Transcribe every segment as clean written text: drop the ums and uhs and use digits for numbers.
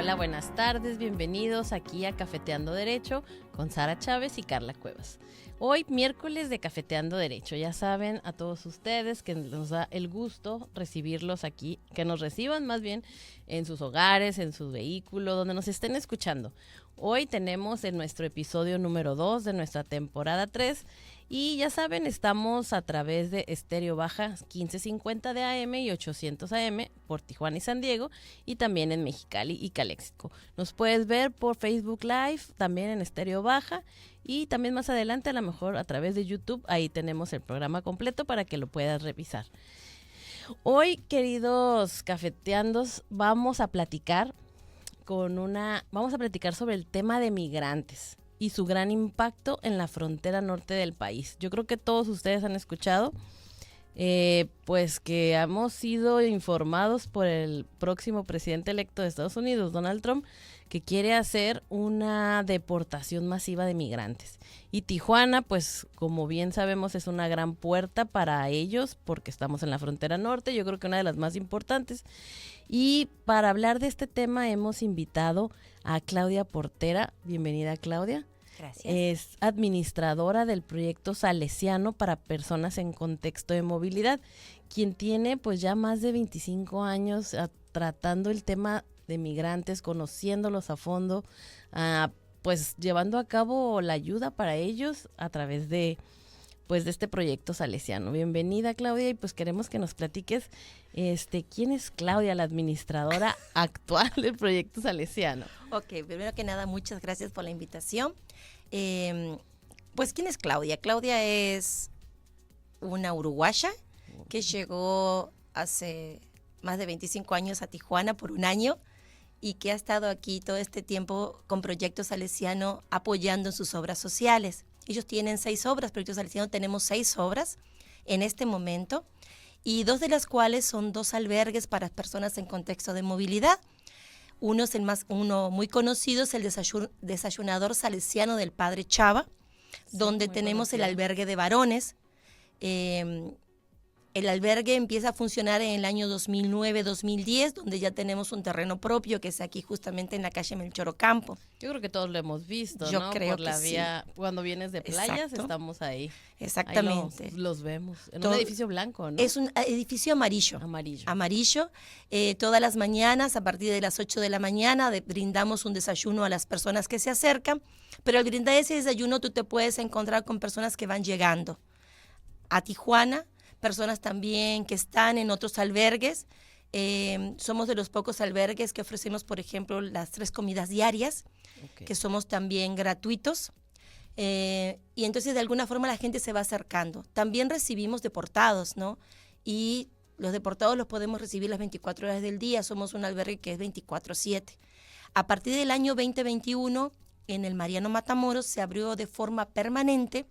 Hola, buenas tardes, bienvenidos aquí a Cafeteando Derecho con Sara Chávez y Carla Cuevas. Hoy miércoles de Cafeteando Derecho, ya saben a todos ustedes que nos da el gusto recibirlos aquí, que nos reciban más bien en sus hogares, en sus vehículos, donde nos estén escuchando. Hoy tenemos en nuestro episodio número 2 de nuestra temporada 3 y ya saben, estamos a través de Estéreo Baja 1550 de AM y 800 AM por Tijuana y San Diego y también en Mexicali y Calexico. Nos puedes ver por Facebook Live, también en Estéreo Baja y también más adelante a lo mejor a través de YouTube, ahí tenemos el programa completo para que lo puedas revisar. Hoy, queridos cafeteandos, vamos a platicar sobre el tema de migrantes y su gran impacto en la frontera norte del país. Yo creo que todos ustedes han escuchado pues que hemos sido informados por el próximo presidente electo de Estados Unidos, Donald Trump, que quiere hacer una deportación masiva de migrantes. Y Tijuana, pues como bien sabemos, es una gran puerta para ellos porque estamos en la frontera norte, yo creo que una de las más importantes. Y para hablar de este tema hemos invitado a Claudia Portera. Bienvenida, Claudia. Gracias. Es administradora del proyecto Salesiano para personas en contexto de movilidad, quien tiene pues ya más de 25 años tratando el tema de migrantes, conociéndolos a fondo, pues llevando a cabo la ayuda para ellos a través de este proyecto Salesiano. Bienvenida, Claudia, y pues queremos que nos platiques quién es Claudia, la administradora actual del proyecto Salesiano. Ok, primero que nada, muchas gracias por la invitación. Pues, ¿quién es Claudia? Claudia es una uruguaya que llegó hace más de 25 años a Tijuana por un año y que ha estado aquí todo este tiempo con Proyecto Salesiano apoyando en sus obras sociales. Ellos tienen 6 obras, Proyecto Salesiano tenemos 6 obras en este momento y 2 de las cuales son 2 albergues para personas en contexto de movilidad. Uno muy conocido es el desayunador salesiano del Padre Chava, sí, donde tenemos conocido el albergue de varones. El albergue empieza a funcionar en el año 2009-2010, donde ya tenemos un terreno propio, que es aquí justamente en la calle Melchor Ocampo. Yo creo que todos lo hemos visto, Yo ¿no? creo por la que vía, sí. Cuando vienes de playas, exacto, estamos ahí. Exactamente. Ahí los vemos. En un edificio blanco, ¿no? Es un edificio amarillo. Amarillo. Todas las mañanas, a partir de las 8 de la mañana, brindamos un desayuno a las personas que se acercan, pero al brindar ese desayuno tú te puedes encontrar con personas que van llegando a Tijuana, personas también que están en otros albergues. Somos de los pocos albergues que ofrecemos, por ejemplo, las 3 comidas diarias, okay, que somos también gratuitos. Y entonces de alguna forma la gente se va acercando. También recibimos deportados, ¿no? Y los deportados los podemos recibir las 24 horas del día. Somos un albergue que es 24/7. A partir del año 2021, en el Mariano Matamoros se abrió de forma permanente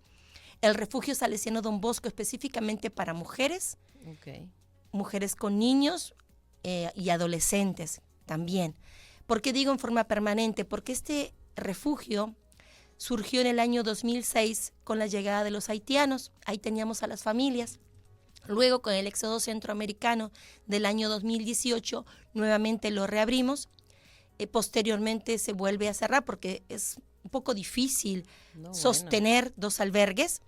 el refugio salesiano Don Bosco, específicamente para mujeres, okay, mujeres con niños y adolescentes también. ¿Por qué digo en forma permanente? Porque este refugio surgió en el año 2006 con la llegada de los haitianos. Ahí teníamos a las familias. Luego, con el éxodo centroamericano del año 2018, nuevamente lo reabrimos. Posteriormente se vuelve a cerrar porque es un poco difícil sostener 2 albergues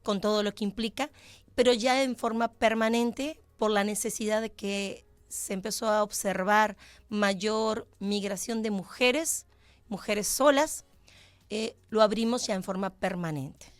con todo lo que implica, pero ya en forma permanente por la necesidad de que se empezó a observar mayor migración de mujeres solas, lo abrimos ya en forma permanente.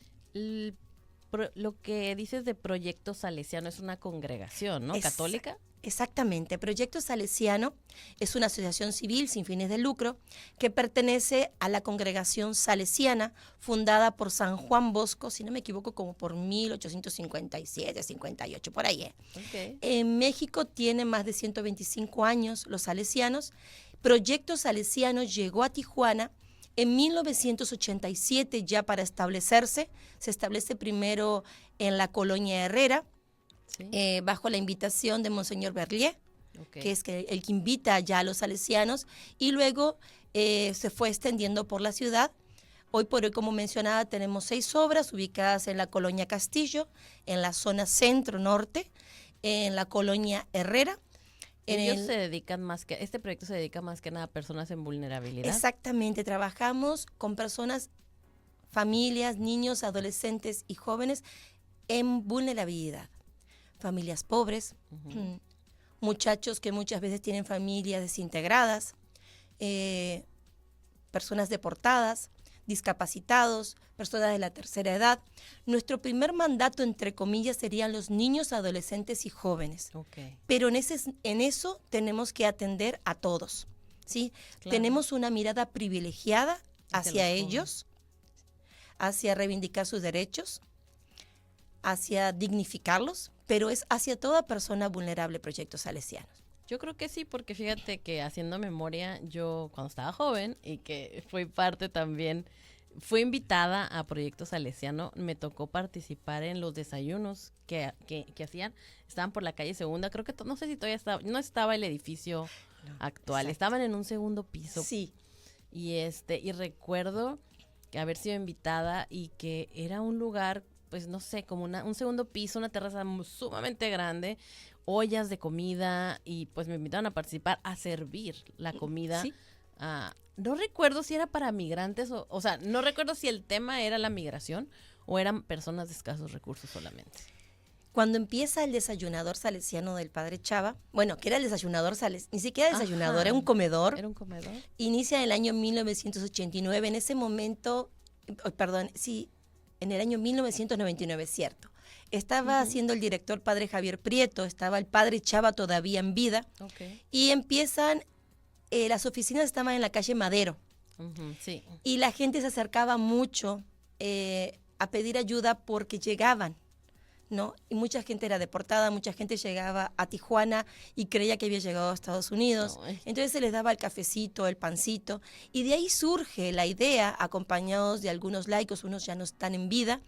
Lo que dices de Proyecto Salesiano es una congregación, ¿no? ¿Católica? Exactamente. Proyecto Salesiano es una asociación civil sin fines de lucro que pertenece a la congregación salesiana fundada por San Juan Bosco, si no me equivoco, como por 1857, 58, por ahí. Okay. En México tiene más de 125 años los salesianos. Proyecto Salesiano llegó a Tijuana en 1987 ya para establecerse. Se establece primero en la colonia Herrera, sí, bajo la invitación de Monseñor Berlier, okay, que es el que invita ya a los salesianos, y luego se fue extendiendo por la ciudad. Hoy por hoy, como mencionaba, tenemos 6 obras ubicadas en la colonia Castillo, en la zona centro-norte, en la colonia Herrera, Ellos se dedican este proyecto se dedica más que nada a personas en vulnerabilidad. Exactamente, trabajamos con personas, familias, niños, adolescentes y jóvenes en vulnerabilidad. Familias pobres, muchachos que muchas veces tienen familias desintegradas, personas deportadas, discapacitados, personas de la tercera edad. Nuestro primer mandato, entre comillas, serían los niños, adolescentes y jóvenes. Okay. Pero en eso tenemos que atender a todos, ¿sí? Claro. Tenemos una mirada privilegiada hacia ellos, hacia reivindicar sus derechos, hacia dignificarlos, pero es hacia toda persona vulnerable Proyectos Salesianos. Yo creo que sí, porque fíjate que haciendo memoria, yo cuando estaba joven y que fui parte también, fui invitada a Proyecto Salesiano, me tocó participar en los desayunos que hacían, estaban por la calle Segunda, creo que no sé si todavía estaba, no estaba el edificio actual, exacto. Estaban en un segundo piso. Sí. Y recuerdo que haber sido invitada y que era un lugar, pues no sé, como un segundo piso, una terraza sumamente grande, ollas de comida, y pues me invitaron a participar, a servir la comida. Sí. No recuerdo si era para migrantes, o sea, no recuerdo si el tema era la migración o eran personas de escasos recursos solamente. Cuando empieza el desayunador salesiano del Padre Chava, bueno, que era el desayunador salesiano, ni siquiera desayunador, era un comedor. Era un comedor. Inicia en el año 1989, en ese momento, en el año 1999, cierto. Estaba siendo el director Padre Javier Prieto, estaba el Padre Chava todavía en vida, y empiezan, las oficinas estaban en la calle Madero, sí. Y la gente se acercaba mucho a pedir ayuda porque llegaban, ¿no? Y mucha gente era deportada, mucha gente llegaba a Tijuana y creía que había llegado a Estados Unidos. No. Entonces se les daba el cafecito, el pancito, y de ahí surge la idea, acompañados de algunos laicos, unos ya no están en vida,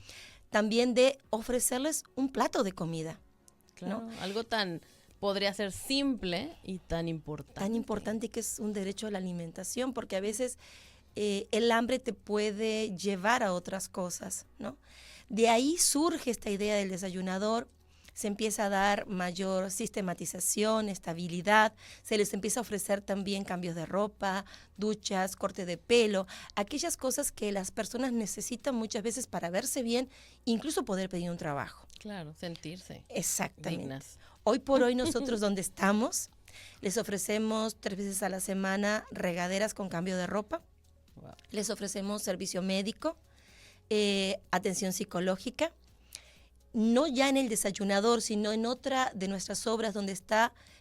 también de ofrecerles un plato de comida. Claro, ¿no? Algo tan, podría ser simple y tan importante. Tan importante que es un derecho a la alimentación, porque a veces el hambre te puede llevar a otras cosas, ¿no? De ahí surge esta idea del desayunador, se empieza a dar mayor sistematización, estabilidad, se les empieza a ofrecer también cambios de ropa, duchas, corte de pelo, aquellas cosas que las personas necesitan muchas veces para verse bien, incluso poder pedir un trabajo. Claro, sentirse exactamente dignas. Hoy por hoy nosotros donde estamos, les ofrecemos 3 veces a la semana regaderas con cambio de ropa, wow. Les ofrecemos servicio médico, atención psicológica, no ya en el desayunador, sino en otra de nuestras obras donde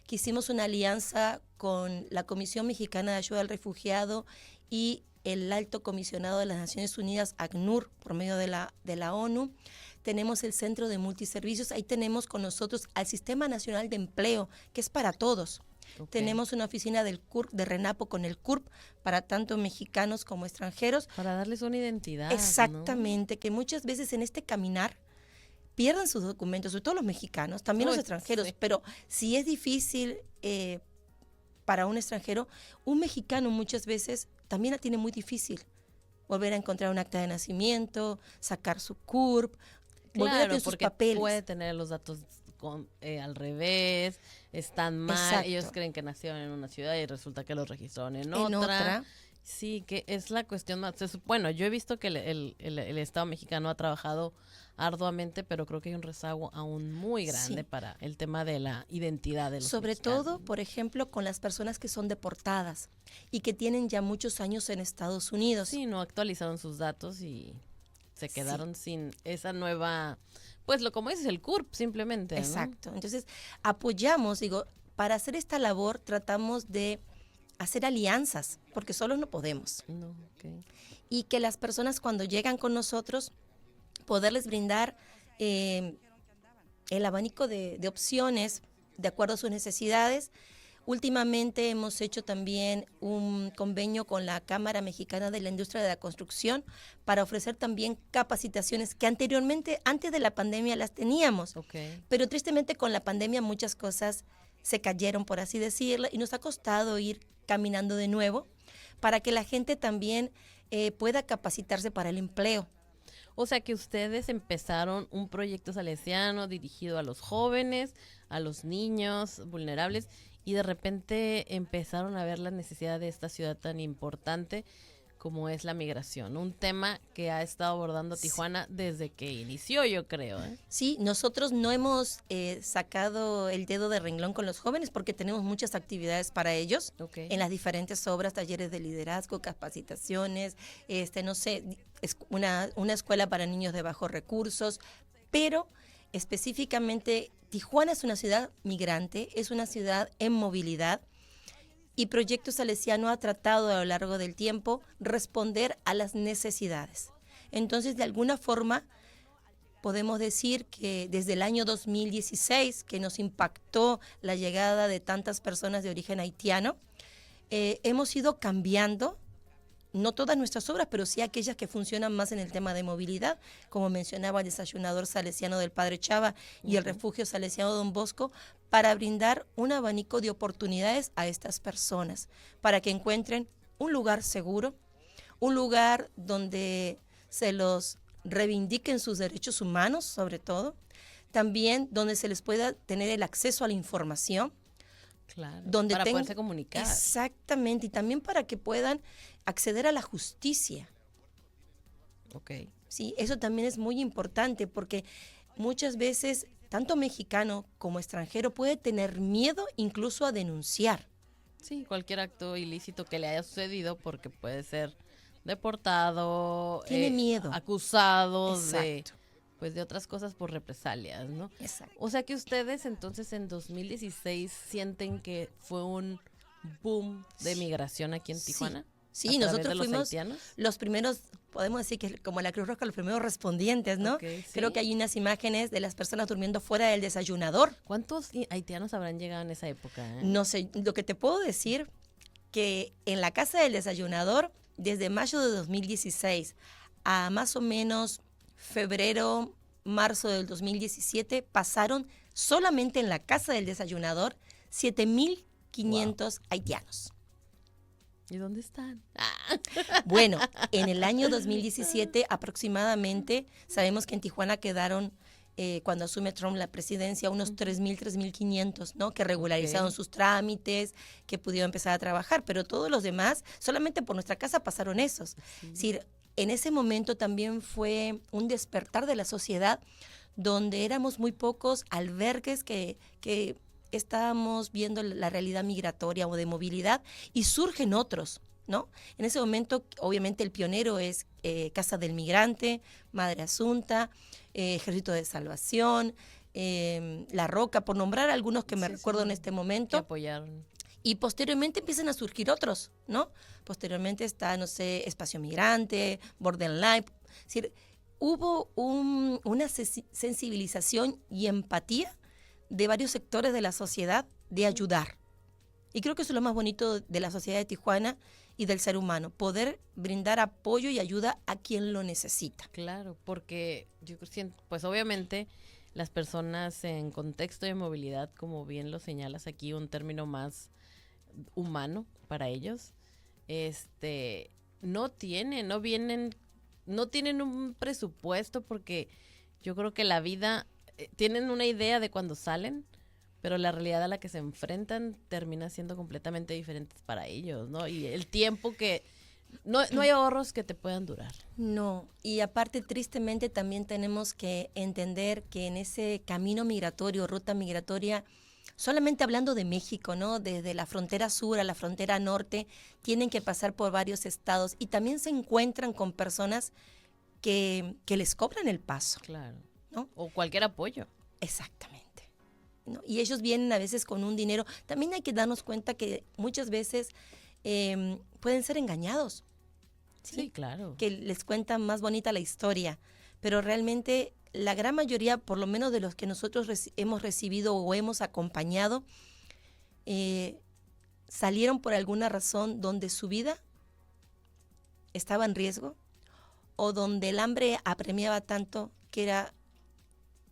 que hicimos una alianza con la Comisión Mexicana de Ayuda al Refugiado y el Alto Comisionado de las Naciones Unidas, ACNUR, por medio de la ONU. Tenemos el Centro de Multiservicios, ahí tenemos con nosotros al Sistema Nacional de Empleo, que es para todos. Tenemos una oficina del CURP, de RENAPO con el CURP, para tanto mexicanos como extranjeros. Para darles una identidad. Exactamente, ¿no? Que muchas veces en este caminar pierden sus documentos, sobre todo los mexicanos, también los extranjeros, sí. Pero si es difícil para un extranjero, un mexicano muchas veces también la tiene muy difícil. Volver a encontrar un acta de nacimiento, sacar su CURP, volver a tener sus papeles. Puede tener los datos al revés, están mal, exacto. Ellos creen que nacieron en una ciudad y resulta que los registraron en otra. Sí, que es la cuestión más. Bueno, yo he visto que el Estado mexicano ha trabajado arduamente, pero creo que hay un rezago aún muy grande para el tema de la identidad de los sobre mexicanos. Todo, por ejemplo, con las personas que son deportadas y que tienen ya muchos años en Estados Unidos. Sí, no actualizaron sus datos y se quedaron sin esa nueva, pues como dices, el CURP simplemente, ¿no? Exacto. Entonces, apoyamos, para hacer esta labor tratamos de hacer alianzas, porque solos no podemos. No, okay. Y que las personas cuando llegan con nosotros, poderles brindar el abanico de opciones de acuerdo a sus necesidades. Últimamente hemos hecho también un convenio con la Cámara Mexicana de la Industria de la Construcción para ofrecer también capacitaciones que anteriormente, antes de la pandemia, las teníamos. Pero tristemente con la pandemia muchas cosas se cayeron, por así decirlo, y nos ha costado ir caminando de nuevo para que la gente también pueda capacitarse para el empleo. O sea que ustedes empezaron un proyecto salesiano dirigido a los jóvenes, a los niños vulnerables, y de repente empezaron a ver la necesidad de esta ciudad tan importante como es la migración, un tema que ha estado abordando Tijuana desde que inició, yo creo. Sí, nosotros no hemos sacado el dedo de renglón con los jóvenes porque tenemos muchas actividades para ellos en las diferentes obras, talleres de liderazgo, capacitaciones, no sé, es una escuela para niños de bajos recursos, pero específicamente Tijuana es una ciudad migrante, es una ciudad en movilidad. Y Proyecto Salesiano ha tratado a lo largo del tiempo responder a las necesidades. Entonces, de alguna forma, podemos decir que desde el año 2016, que nos impactó la llegada de tantas personas de origen haitiano, hemos ido cambiando, no todas nuestras obras, pero sí aquellas que funcionan más en el tema de movilidad, como mencionaba el desayunador salesiano del Padre Chava y el refugio salesiano Don Bosco, para brindar un abanico de oportunidades a estas personas, para que encuentren un lugar seguro, un lugar donde se los reivindiquen sus derechos humanos, sobre todo, también donde se les pueda tener el acceso a la información. Claro, donde para poderse comunicar. Exactamente, y también para que puedan acceder a la justicia. Ok. Sí, eso también es muy importante porque muchas veces tanto mexicano como extranjero puede tener miedo incluso a denunciar. Sí, cualquier acto ilícito que le haya sucedido porque puede ser deportado, tiene miedo, acusado de otras cosas por represalias, ¿no? Exacto. O sea que ustedes entonces en 2016 sienten que fue un boom de migración aquí en Tijuana. Sí, nosotros fuimos los primeros, podemos decir que como la Cruz Roja, los primeros respondientes, ¿no? Okay, sí. Creo que hay unas imágenes de las personas durmiendo fuera del desayunador. ¿Cuántos haitianos habrán llegado en esa época? No sé, lo que te puedo decir que en la casa del desayunador, desde mayo de 2016 a más o menos febrero, marzo del 2017, pasaron solamente en la casa del desayunador 7,500 haitianos. ¿Y dónde están? Bueno, en el año 2017 aproximadamente, sabemos que en Tijuana quedaron, cuando asume Trump la presidencia, unos 3,500, ¿no? Que regularizaron sus trámites, que pudieron empezar a trabajar, pero todos los demás, solamente por nuestra casa pasaron esos. Es decir, en ese momento también fue un despertar de la sociedad donde éramos muy pocos albergues que estábamos viendo la realidad migratoria o de movilidad y surgen otros, ¿no? En ese momento, obviamente, el pionero es Casa del Migrante, Madre Asunta, Ejército de Salvación, La Roca, por nombrar algunos que me recuerdo en este momento. Que apoyaron. Y posteriormente empiezan a surgir otros, ¿no? Posteriormente está, no sé, Espacio Migrante, Borderline. Es decir, hubo una sensibilización y empatía de varios sectores de la sociedad de ayudar. Y creo que eso es lo más bonito de la sociedad de Tijuana y del ser humano, poder brindar apoyo y ayuda a quien lo necesita. Claro, porque yo siento, pues obviamente las personas en contexto de movilidad, como bien lo señalas aquí, un término más humano para ellos, no tienen un presupuesto porque yo creo que la vida, tienen una idea de cuando salen, pero la realidad a la que se enfrentan termina siendo completamente diferente para ellos, ¿no? Y el tiempo que no hay ahorros que te puedan durar. No, y aparte tristemente también tenemos que entender que en ese camino migratorio, ruta migratoria, solamente hablando de México, ¿no? Desde la frontera sur a la frontera norte, tienen que pasar por varios estados y también se encuentran con personas que les cobran el paso. Claro. ¿No? O cualquier apoyo. Exactamente. ¿No? Y ellos vienen a veces con un dinero. También hay que darnos cuenta que muchas veces pueden ser engañados. Sí, claro. Que les cuentan más bonita la historia, pero realmente la gran mayoría, por lo menos de los que nosotros hemos recibido o hemos acompañado, salieron por alguna razón donde su vida estaba en riesgo o donde el hambre apremiaba tanto que era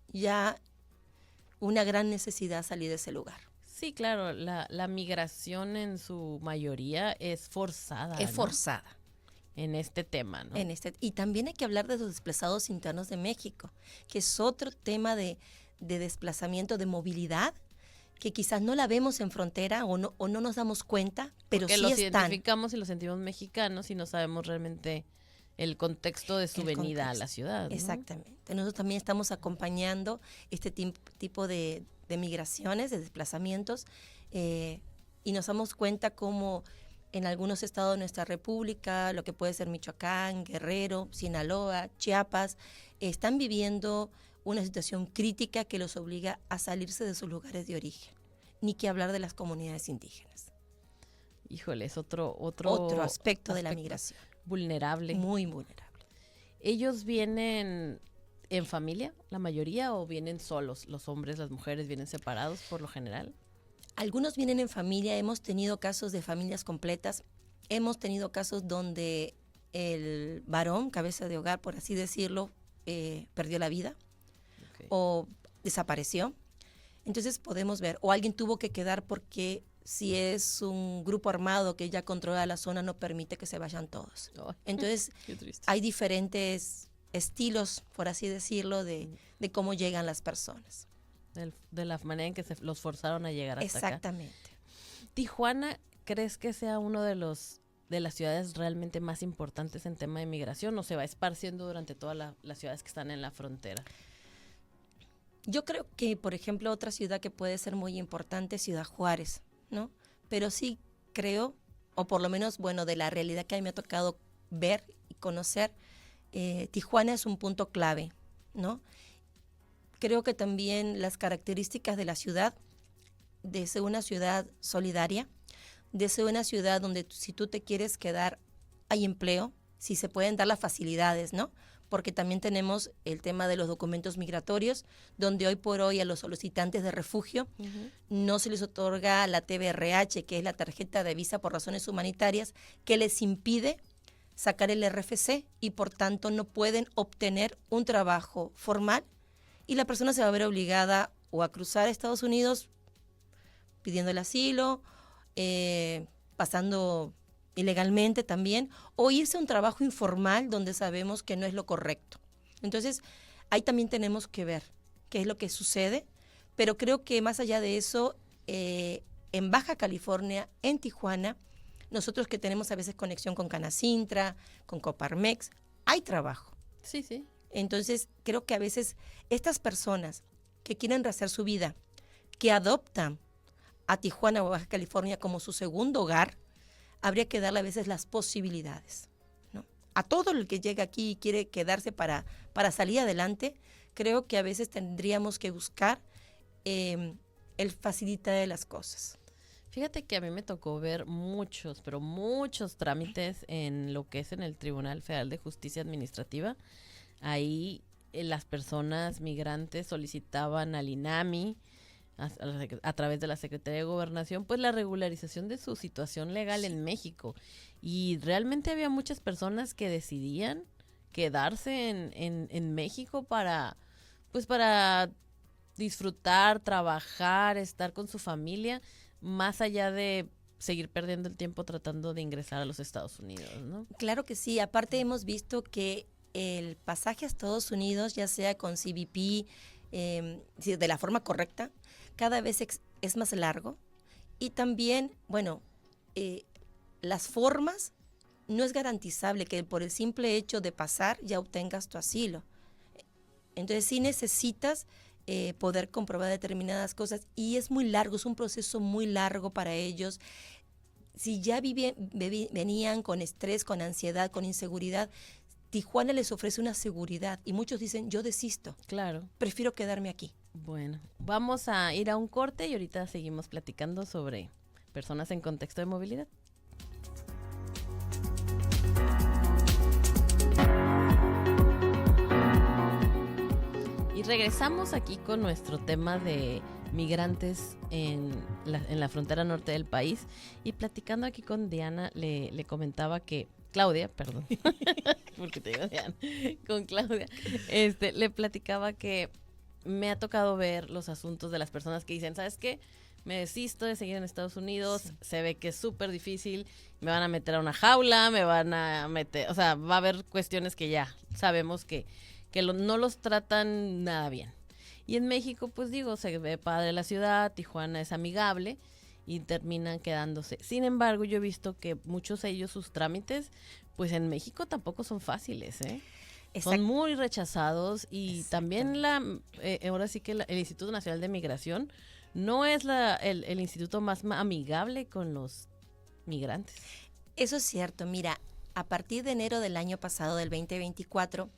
ya una gran necesidad salir de ese lugar. Sí, claro, la migración en su mayoría es forzada. Es forzada. En este tema, ¿no? Y también hay que hablar de los desplazados internos de México, que es otro tema de desplazamiento, de movilidad, que quizás no la vemos en frontera o no nos damos cuenta, pero porque sí los están. identificamos y los sentimos mexicanos y no sabemos realmente el contexto de su venida a la ciudad, ¿no? Exactamente. Nosotros también estamos acompañando este tipo de migraciones, de desplazamientos, y nos damos cuenta cómo en algunos estados de nuestra república, lo que puede ser Michoacán, Guerrero, Sinaloa, Chiapas, están viviendo una situación crítica que los obliga a salirse de sus lugares de origen, ni que hablar de las comunidades indígenas. Híjole, es otro aspecto de la migración. Vulnerable. Muy vulnerable. ¿Ellos vienen en familia, la mayoría, o vienen solos? ¿Los hombres, las mujeres vienen separados por lo general? Algunos vienen en familia, hemos tenido casos de familias completas, hemos tenido casos donde el varón, cabeza de hogar, por así decirlo, perdió la vida o desapareció. Entonces podemos ver, o alguien tuvo que quedar porque si es un grupo armado que ya controla la zona, no permite que se vayan todos. Entonces hay diferentes estilos, por así decirlo, de cómo llegan las personas. De la manera en que los forzaron a llegar hasta acá. Exactamente. ¿Tijuana crees que sea uno de las ciudades realmente más importantes en tema de migración o se va esparciendo durante todas las ciudades que están en la frontera? Yo creo que, por ejemplo, otra ciudad que puede ser muy importante es Ciudad Juárez, ¿no? Pero sí creo, o por lo menos, bueno, de la realidad que a mí me ha tocado ver y conocer, Tijuana es un punto clave, ¿no? Creo que también las características de la ciudad, de ser una ciudad solidaria, de ser una ciudad donde si tú te quieres quedar, hay empleo, si se pueden dar las facilidades, ¿no? Porque también tenemos el tema de los documentos migratorios, donde hoy por hoy a los solicitantes de refugio no se les otorga la TBRH, que es la tarjeta de visa por razones humanitarias, que les impide sacar el RFC y por tanto no pueden obtener un trabajo formal y la persona se va a ver obligada o a cruzar a Estados Unidos pidiendo el asilo, pasando ilegalmente también, o irse a un trabajo informal donde sabemos que no es lo correcto. Entonces, ahí también tenemos que ver qué es lo que sucede, pero creo que más allá de eso, en Baja California, en Tijuana, nosotros que tenemos a veces conexión con Canacintra, con Coparmex, hay trabajo. Sí, sí. Entonces, creo que a veces estas personas que quieren rehacer su vida, que adoptan a Tijuana o Baja California como su segundo hogar, habría que darle a veces las posibilidades, ¿no? A todo el que llega aquí y quiere quedarse para salir adelante, creo que a veces tendríamos que buscar el facilitar de las cosas. Fíjate que a mí me tocó ver muchos, pero muchos trámites en lo que es en el Tribunal Federal de Justicia Administrativa. Ahí las personas migrantes solicitaban al INAMI, a través de la Secretaría de Gobernación, pues la regularización de su situación legal en México. Y realmente había muchas personas que decidían quedarse en México para disfrutar, trabajar, estar con su familia, más allá de seguir perdiendo el tiempo tratando de ingresar a los Estados Unidos, ¿no? Claro que sí. Aparte hemos visto que el pasaje a Estados Unidos, ya sea con CBP, de la forma correcta, cada vez es más largo y también, bueno, las formas no es garantizable que por el simple hecho de pasar ya obtengas tu asilo. Entonces sí necesitas poder comprobar determinadas cosas y es muy largo, es un proceso muy largo para ellos. Si ya venían con estrés, con ansiedad, con inseguridad, Tijuana les ofrece una seguridad y muchos dicen, yo desisto. Claro. Prefiero quedarme aquí. Bueno, vamos a ir a un corte y ahorita seguimos platicando sobre personas en contexto de movilidad. Y regresamos aquí con nuestro tema de migrantes en la frontera norte del país y platicando aquí con Diana, le comentaba que Claudia, perdón, porque te digo Diana, con Claudia, le platicaba que me ha tocado ver los asuntos de las personas que dicen, ¿sabes qué? Me desisto de seguir en Estados Unidos, sí. Se ve que es súper difícil, me van a meter a una jaula, me van a meter, o sea, va a haber cuestiones que ya sabemos que no los tratan nada bien. Y en México, pues digo, se ve padre la ciudad, Tijuana es amigable y terminan quedándose. Sin embargo, yo he visto que muchos de ellos, sus trámites, pues en México tampoco son fáciles, ¿eh? Son muy rechazados y también ahora sí que el Instituto Nacional de Migración no es el instituto más amigable con los migrantes. Eso es cierto. Mira, a partir de enero del año pasado, del 2024,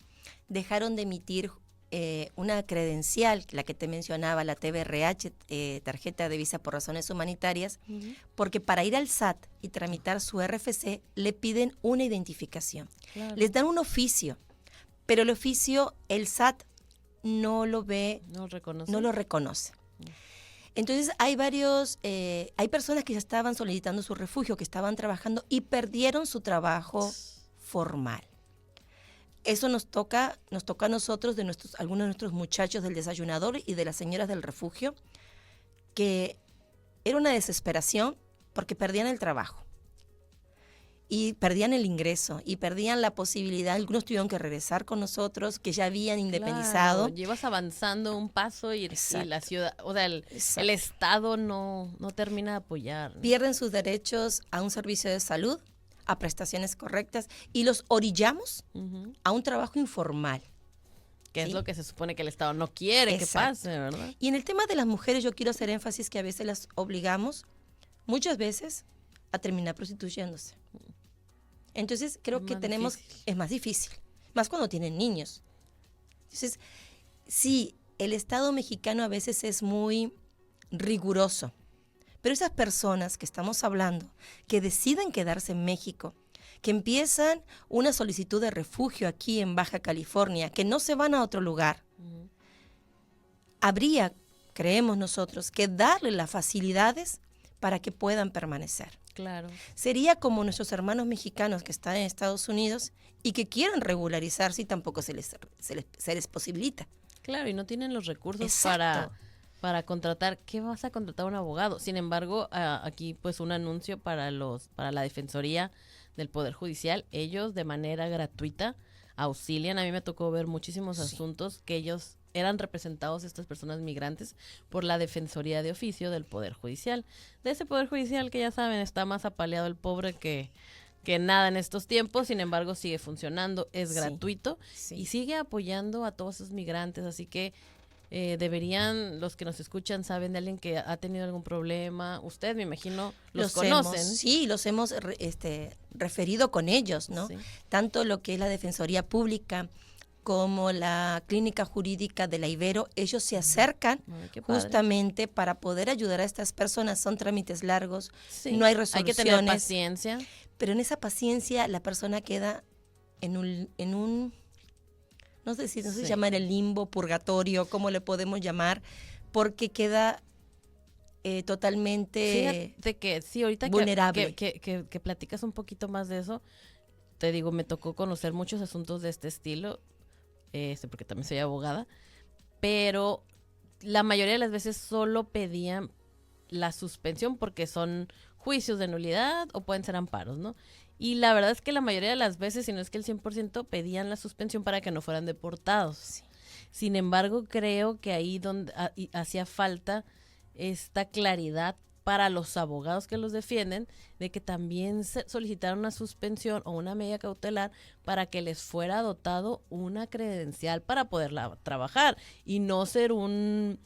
dejaron de emitir una credencial, la que te mencionaba, la TBRH, tarjeta de visa por razones humanitarias, porque para ir al SAT y tramitar su RFC le piden una identificación. Claro. Les dan un oficio, pero el oficio el SAT no lo ve, no lo reconoce. Entonces hay personas que ya estaban solicitando su refugio, que estaban trabajando y perdieron su trabajo formal. Eso nos toca a nosotros, algunos de nuestros muchachos del desayunador y de las señoras del refugio, que era una desesperación porque perdían el trabajo y perdían el ingreso y perdían la posibilidad. Algunos tuvieron que regresar con nosotros, que ya habían independizado. Claro, llevas avanzando un paso y la ciudad, o sea, el Estado no termina de apoyar, ¿no? Pierden sus derechos a un servicio de salud, a prestaciones correctas, y los orillamos a un trabajo informal. Que es lo que se supone que el Estado no quiere que pase, ¿verdad? Y en el tema de las mujeres yo quiero hacer énfasis que a veces las obligamos, muchas veces, a terminar prostituyéndose. Entonces creo que es más difícil, más cuando tienen niños. Entonces, sí, el Estado mexicano a veces es muy riguroso, pero esas personas que estamos hablando, que deciden quedarse en México, que empiezan una solicitud de refugio aquí en Baja California, que no se van a otro lugar, habría, creemos nosotros, que darle las facilidades para que puedan permanecer. Claro. Sería como nuestros hermanos mexicanos que están en Estados Unidos y que quieren regularizarse y tampoco se les posibilita. Claro, y no tienen los recursos para contratar. ¿Qué vas a contratar a un abogado? Sin embargo, aquí pues un anuncio para la Defensoría del Poder Judicial. Ellos de manera gratuita auxilian. A mí me tocó ver muchísimos asuntos que ellos eran representados, estas personas migrantes, por la Defensoría de Oficio del Poder Judicial. De ese Poder Judicial que ya saben, está más apaleado el pobre que nada en estos tiempos, sin embargo sigue funcionando, es gratuito y sigue apoyando a todos esos migrantes, así que deberían, los que nos escuchan saben de alguien que ha tenido algún problema, usted me imagino los conocen. Sí, los hemos referido con ellos, ¿no? Sí. Tanto lo que es la Defensoría Pública como la Clínica Jurídica de la Ibero, ellos se acercan justamente para poder ayudar a estas personas. Son trámites largos, no hay resoluciones. Hay que tener paciencia. Pero en esa paciencia la persona queda en un no sé si se llama el limbo, purgatorio, cómo le podemos llamar, porque queda totalmente Fíjate que sí, ahorita vulnerable. Que platicas un poquito más de eso, te digo, me tocó conocer muchos asuntos de este estilo, porque también soy abogada, pero la mayoría de las veces solo pedían la suspensión porque son juicios de nulidad o pueden ser amparos, ¿no? Y la verdad es que la mayoría de las veces, si no es que el 100%, pedían la suspensión para que no fueran deportados. Sí. Sin embargo, creo que ahí donde hacía falta esta claridad para los abogados que los defienden, de que también solicitaron una suspensión o una medida cautelar para que les fuera dotado una credencial para poderla trabajar y no ser una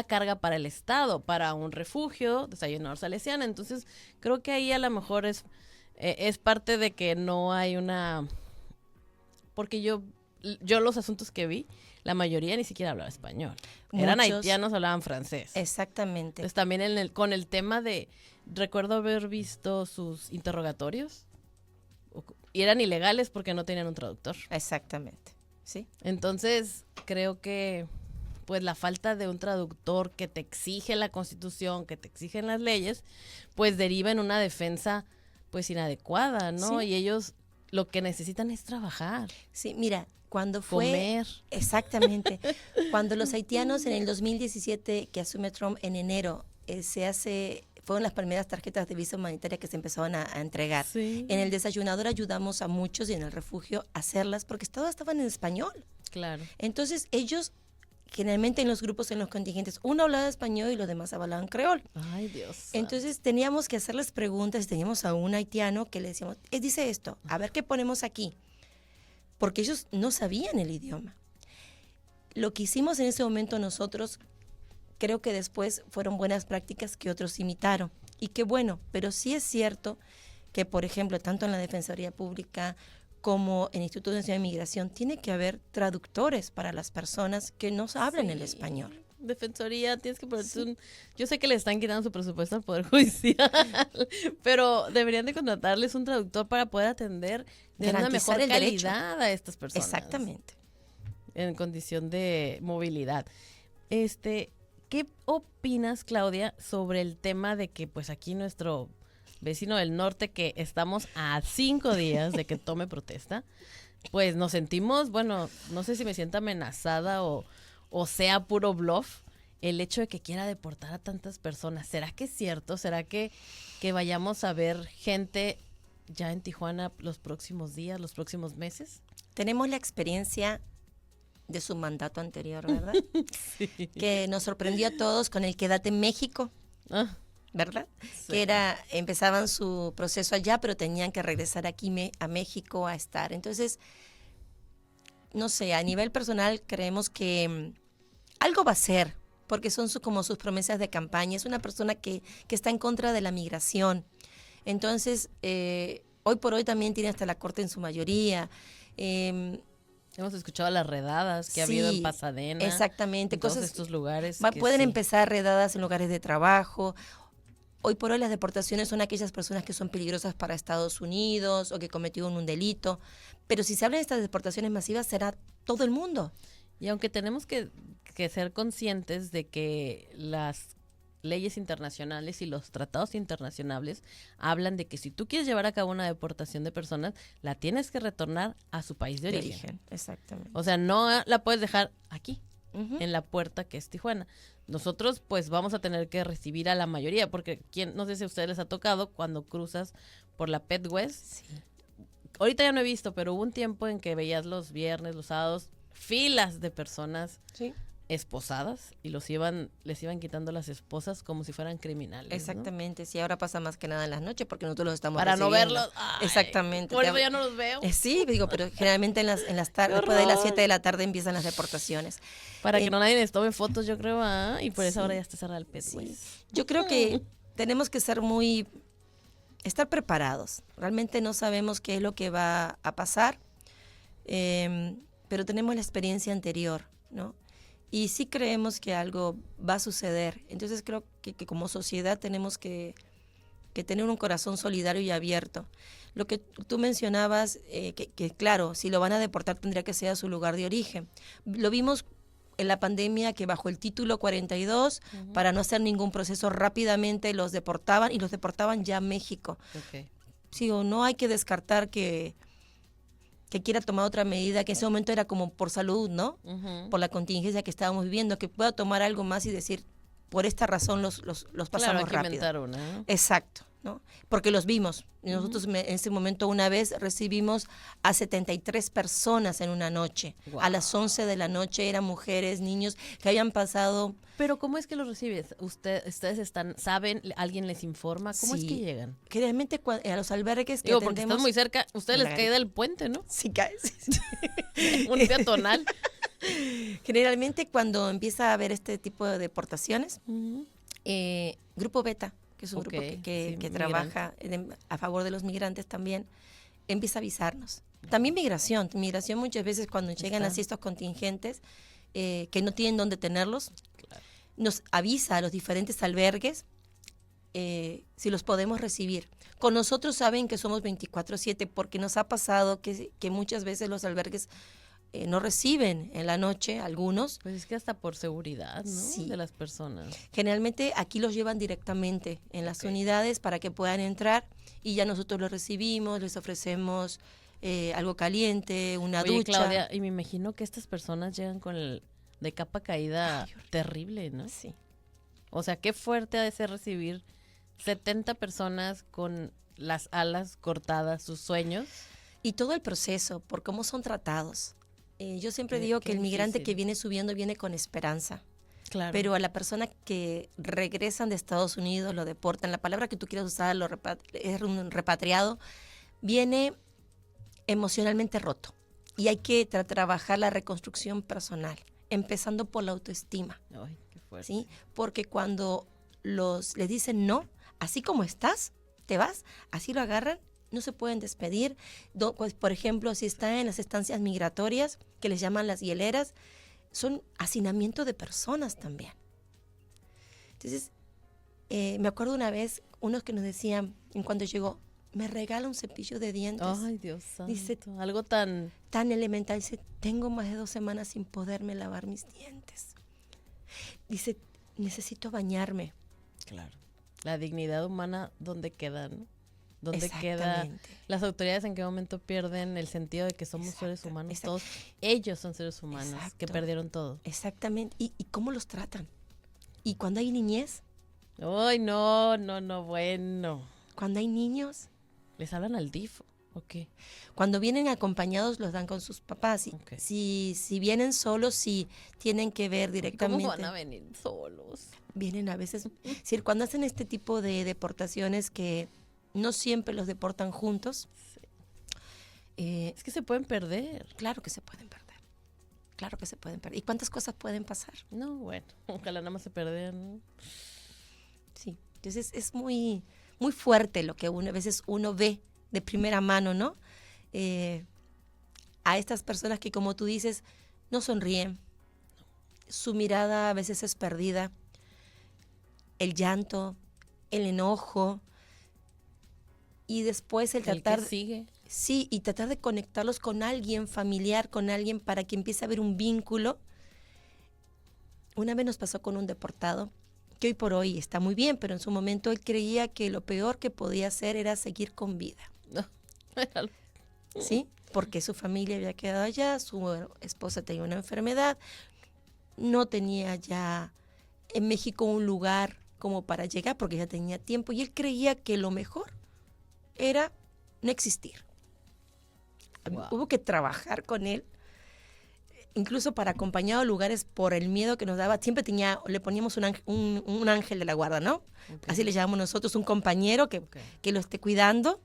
carga para el Estado, para un refugio, desayunador salesiano. Entonces, creo que ahí a lo mejor es parte de que no hay una... Porque yo los asuntos que vi, la mayoría ni siquiera hablaba español. Eran haitianos, hablaban francés. Exactamente. Entonces también con el tema de... Recuerdo haber visto sus interrogatorios y eran ilegales porque no tenían un traductor. Exactamente, sí. Entonces creo que pues la falta de un traductor que te exige la Constitución, que te exigen las leyes, pues deriva en una defensa pues inadecuada, ¿no? Sí. Y ellos lo que necesitan es trabajar. Sí, mira, cuando fue... Comer. Exactamente. Cuando los haitianos en el 2017, que asume Trump en enero, fueron las primeras tarjetas de visa humanitaria que se empezaban a entregar. Sí. En el desayunador ayudamos a muchos y en el refugio a hacerlas porque todas estaban en español. Claro. Entonces ellos generalmente en los grupos, en los contingentes, uno hablaba español y los demás hablaban creol. Ay, Dios. Entonces teníamos que hacerles preguntas. Teníamos a un haitiano que le decíamos, dice esto, a ver qué ponemos aquí. Porque ellos no sabían el idioma. Lo que hicimos en ese momento nosotros, creo que después fueron buenas prácticas que otros imitaron. Y qué bueno, pero sí es cierto que, por ejemplo, tanto en la Defensoría Pública como en el Instituto Nacional de Migración, tiene que haber traductores para las personas que no hablan el español. Defensoría, tienes que ponerte yo sé que le están quitando su presupuesto al Poder Judicial, pero deberían de contratarles un traductor para poder atender de una mejor calidad a estas personas. Exactamente. En condición de movilidad. ¿Qué opinas, Claudia, sobre el tema de que pues aquí nuestro vecino del norte, que estamos a 5 días de que tome protesta, pues nos sentimos, bueno, no sé si me siento amenazada o sea puro bluff el hecho de que quiera deportar a tantas personas? ¿Será que es cierto? ¿Será que vayamos a ver gente ya en Tijuana los próximos días, los próximos meses? Tenemos la experiencia de su mandato anterior, ¿verdad? Sí. Que nos sorprendió a todos con el Quédate en México. ¿Verdad? Sí. Que empezaban su proceso allá, pero tenían que regresar aquí a México a estar. Entonces, no sé, a nivel personal creemos que algo va a ser, porque son como sus promesas de campaña. Es una persona que está en contra de la migración. Entonces, hoy por hoy también tiene hasta la corte en su mayoría. Hemos escuchado las redadas que ha habido en Pasadena. Exactamente. En todos estos lugares. Pueden empezar redadas en lugares de trabajo. Hoy por hoy las deportaciones son aquellas personas que son peligrosas para Estados Unidos o que cometieron un delito. Pero si se habla de estas deportaciones masivas, será todo el mundo. Y aunque tenemos que ser conscientes de que las leyes internacionales y los tratados internacionales hablan de que si tú quieres llevar a cabo una deportación de personas, la tienes que retornar a su país de origen. Exactamente. O sea, no la puedes dejar aquí, en la puerta que es Tijuana. Nosotros pues vamos a tener que recibir a la mayoría, porque no sé si a ustedes les ha tocado cuando cruzas por la Pet West. Sí. Ahorita ya no he visto, pero hubo un tiempo en que veías los viernes, los sábados, filas de personas esposadas y les iban quitando las esposas como si fueran criminales. Exactamente, ¿no? Sí, ahora pasa más que nada en las noches porque nosotros los estamos para recibiendo. No verlos. Ay, exactamente. Por eso ya no los veo. Sí, digo, pero generalmente en las tardes, después de las 7 de la tarde empiezan las deportaciones. Para que nadie les tome fotos, yo creo, y por eso ahora ya está cerrada el Pet West. Yo creo que tenemos que estar preparados. Realmente no sabemos qué es lo que va a pasar, pero tenemos la experiencia anterior, ¿no? Y sí creemos que algo va a suceder. Entonces creo que como sociedad tenemos que tener un corazón solidario y abierto. Lo que tú mencionabas, que claro, si lo van a deportar tendría que ser a su lugar de origen. Lo vimos en la pandemia que bajo el título 42, para no hacer ningún proceso, rápidamente los deportaban y los deportaban ya a México. Okay. Sí, o no hay que descartar que quiera tomar otra medida, que en ese momento era como por salud, ¿no? Por la contingencia que estábamos viviendo, que pueda tomar algo más y decir, por esta razón los pasamos claro, hay que rápido. Inventar una, ¿no? Exacto, ¿no? Porque los vimos. Y nosotros en ese momento una vez recibimos a 73 personas en una noche. Wow. A las 11 de la noche eran mujeres, niños que habían pasado... Pero ¿cómo es que los recibes? ¿Ustedes saben, alguien les informa? ¿Cómo es que llegan? Generalmente a los albergues que atendemos... porque están muy cerca, ustedes les cae del puente, ¿no? Sí, cae. Un peatonal. Generalmente cuando empieza a haber este tipo de deportaciones, Grupo Beta, que es un grupo que trabaja a favor de los migrantes también, empieza a avisarnos. También migración muchas veces cuando llegan así estos contingentes que no tienen dónde tenerlos, nos avisa a los diferentes albergues si los podemos recibir. Con nosotros saben que somos 24/7 porque nos ha pasado que muchas veces los albergues no reciben en la noche algunos. Pues es que hasta por seguridad, ¿no? Sí. De las personas. Generalmente aquí los llevan directamente en las unidades para que puedan entrar y ya nosotros los recibimos, les ofrecemos algo caliente, una ducha. Claudia, y me imagino que estas personas llegan con de capa caída terrible, ¿no? Sí. O sea, qué fuerte ha de ser recibir 70 personas con las alas cortadas, sus sueños. Y todo el proceso, por cómo son tratados. Yo siempre digo que el migrante que viene subiendo viene con esperanza. Claro. Pero a la persona que regresan de Estados Unidos, lo deportan, la palabra que tú quieras usar, es un repatriado, viene emocionalmente roto. Y hay que trabajar la reconstrucción personal, empezando por la autoestima. Ay, qué fuerte. ¿Sí? Porque cuando les dicen no, así como estás, te vas, así lo agarran, no se pueden despedir. Pues, por ejemplo, si están en las estancias migratorias, que les llaman las hieleras, son hacinamiento de personas también. Entonces, me acuerdo una vez, unos que nos decían, en cuando llegó, me regala un cepillo de dientes. Ay, Dios santo. Dice, algo tan elemental. Dice, tengo más de 2 semanas sin poderme lavar mis dientes. Dice, necesito bañarme. Claro. La dignidad humana, ¿dónde queda, no? ¿Dónde queda? Las autoridades en qué momento pierden el sentido de que somos seres humanos todos. Ellos son seres humanos que perdieron todo. Exactamente. ¿Y cómo los tratan? ¿Y cuando hay niñez? Ay, no, bueno. Cuando hay niños. ¿Les hablan al DIF o qué? Cuando vienen acompañados los dan con sus papás. Okay. Si vienen solos, sí tienen que ver directamente. ¿Cómo van a venir solos? Vienen a veces. Es decir, cuando hacen este tipo de deportaciones que no siempre los deportan juntos. Sí. Es que se pueden perder. Claro que se pueden perder. Claro que se pueden perder. ¿Y cuántas cosas pueden pasar? No, bueno, ojalá nada más se pierdan, ¿no? Sí, entonces es muy, muy fuerte lo que a veces uno ve de primera mano, ¿no? A estas personas que, como tú dices, no sonríen. Su mirada a veces es perdida. El llanto, el enojo. Y después el tratar... que sigue. Sí, y tratar de conectarlos con alguien familiar, con alguien para que empiece a haber un vínculo. Una vez nos pasó con un deportado, que hoy por hoy está muy bien, pero en su momento él creía que lo peor que podía hacer era seguir con vida. No. ¿Sí? Porque su familia había quedado allá, su esposa tenía una enfermedad, no tenía ya en México un lugar como para llegar porque ya tenía tiempo y él creía que lo mejor era no existir. Wow. Hubo que trabajar con él, incluso para acompañado a lugares por el miedo que nos daba. Siempre le poníamos un ángel de la guarda, ¿no? Okay. Así le llamamos nosotros, un compañero que lo esté cuidando.